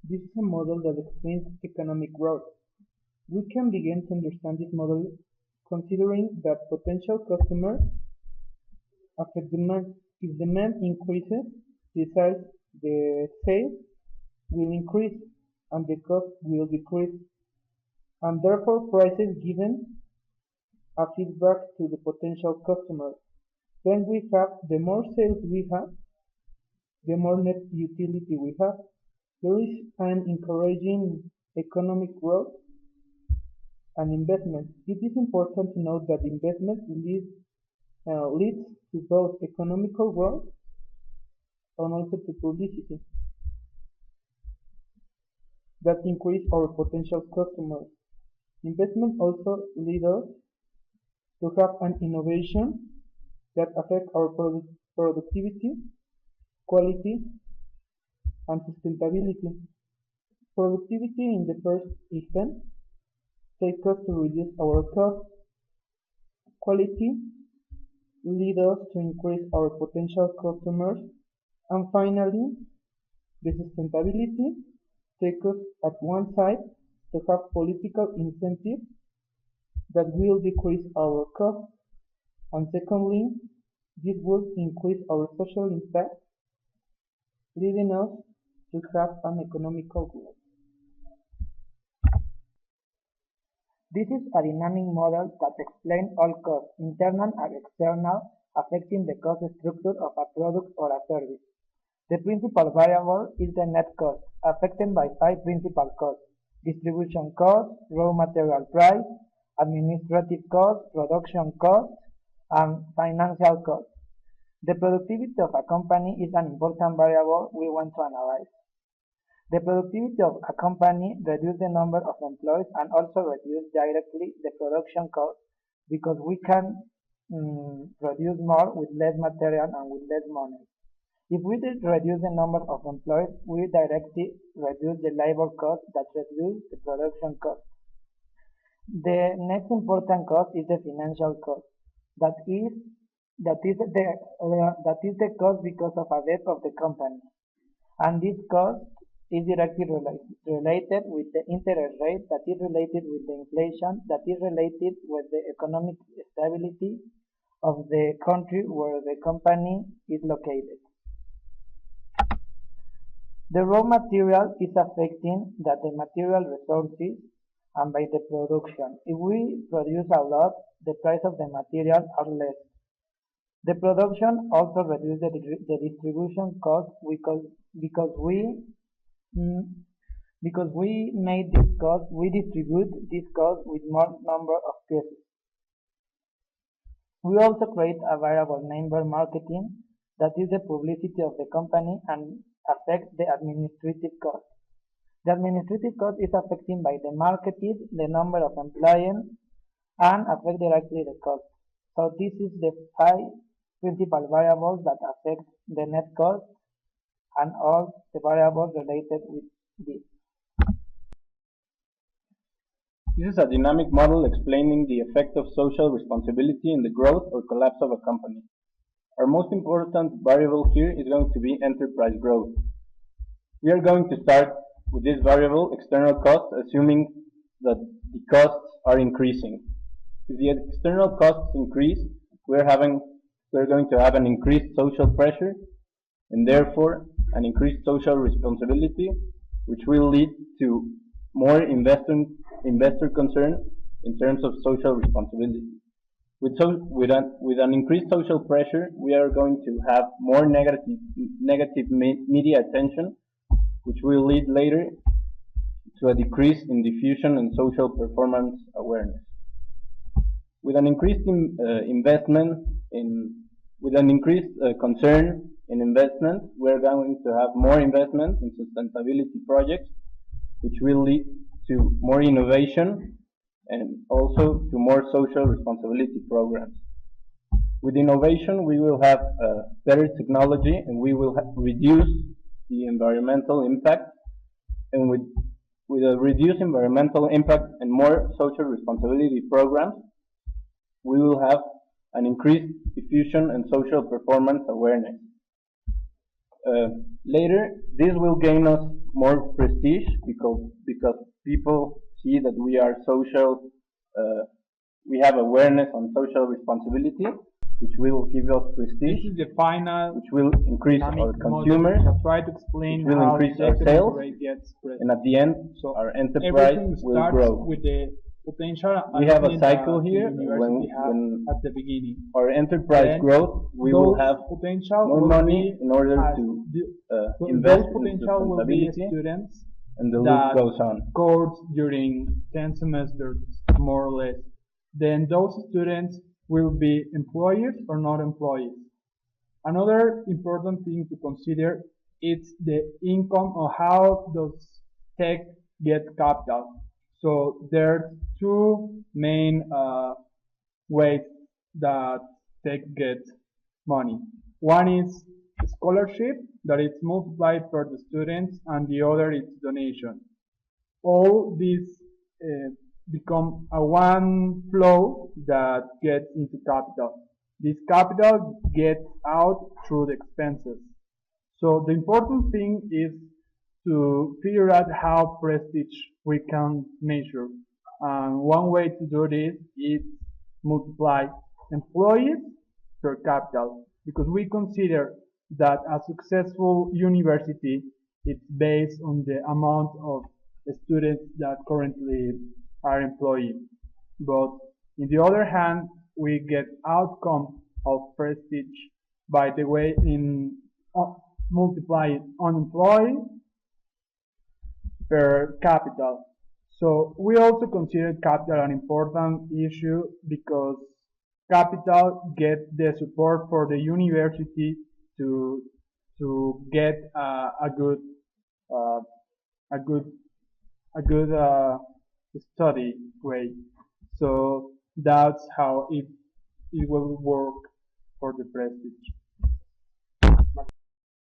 This is a model that explains economic growth. We can begin to understand this model considering that potential customers affect demand. If demand increases, the sales will increase and the cost will decrease, and therefore prices given a feedback to the potential customer. Then we have the more sales we have, the more net utility we have. There is an encouraging economic growth and investment. It is important to note that investment leads to both economical growth and also to publicity that increase our potential customers. Investment also leads us to have an innovation that affect our productivity, quality, and sustainability. Productivity in the first instance takes us to reduce our costs. Quality leads us to increase our potential customers. And finally, the sustainability takes us at one side to have political incentives that will decrease our costs. And secondly, this will increase our social impact, leading us to have an economical growth. This is a dynamic model that explains all costs, internal and external, affecting the cost structure of a product or a service. The principal variable is the net cost, affected by five principal costs: distribution cost, raw material price, administrative cost, production cost, and financial cost. The productivity of a company is an important variable we want to analyze. The productivity of a company reduces the number of employees and also reduces directly the production cost because we can produce more with less material and with less money. If we reduce the number of employees, we directly reduce the labor cost that reduces the production cost. The next important cost is the financial cost. That is the cost because of a debt of the company, and this cost is directly related with the interest rate, that is related with the inflation, that is related with the economic stability of the country where the company is located. The raw material is affecting that the material resources and by the production. If we produce a lot, the price of the material are less. The production also reduces the distribution cost because we made this cost, we distribute this cost with more number of pieces. We also create a variable named marketing, that is the publicity of the company and affects the administrative cost. The administrative cost is affected by the marketing, the number of employees, and affect directly the cost. So this is the five principal variables that affect the net cost and all the variables related with this. This is a dynamic model explaining the effect of social responsibility in the growth or collapse of a company. Our most important variable here is going to be enterprise growth. We are going to start with this variable, external costs, assuming that the costs are increasing. If the external costs increase, we're going to have an increased social pressure and therefore an increased social responsibility, which will lead to more investor concern in terms of social responsibility. With an increased social pressure, we are going to have more negative media attention, which will lead later to a decrease in diffusion and social performance awareness. With an increased concern in investment, we are going to have more investment in sustainability projects, which will lead to more innovation and also to more social responsibility programs. With innovation, we will have better technology and we will reduce the environmental impact. And with a reduced environmental impact and more social responsibility programs, we will have an increased diffusion and social performance awareness. Uh, Later, this will gain us more prestige because people see that we are social. Uh, we have awareness on social responsibility, which will give us This prestige, is the final which will increase dynamic our model consumers, that try to which explain will how increase the our sales, rate gets expressed. and at the end, So our enterprise everything will starts grow. with the potential We have a allotment cycle that the here. university have When at the beginning. our enterprise Then growth, we will those have potential more will money be in order as to so invest those in potential will be sustainability, students and the list that goes on. course during 10 semesters, more or less. Then those students will be employees or not employees. Another important thing to consider is the income or how does tech get capital. So there's two main ways that tech gets money. One is scholarship that is multiplied per the students, and the other is donation. All these uh, become a one flow that gets into capital. This capital gets out through the expenses. So the important thing is to figure out how prestige we can measure. And one way to do this is multiply employees per capital because we consider that a successful university is based on the amount of students that currently are employed. But in the other hand, we get outcome of prestige by the way in multiply unemployed per capital. So we also consider capital an important issue because capital gets the support for the university to get a good uh, a good a good study way. So that's how it will work for the prestige.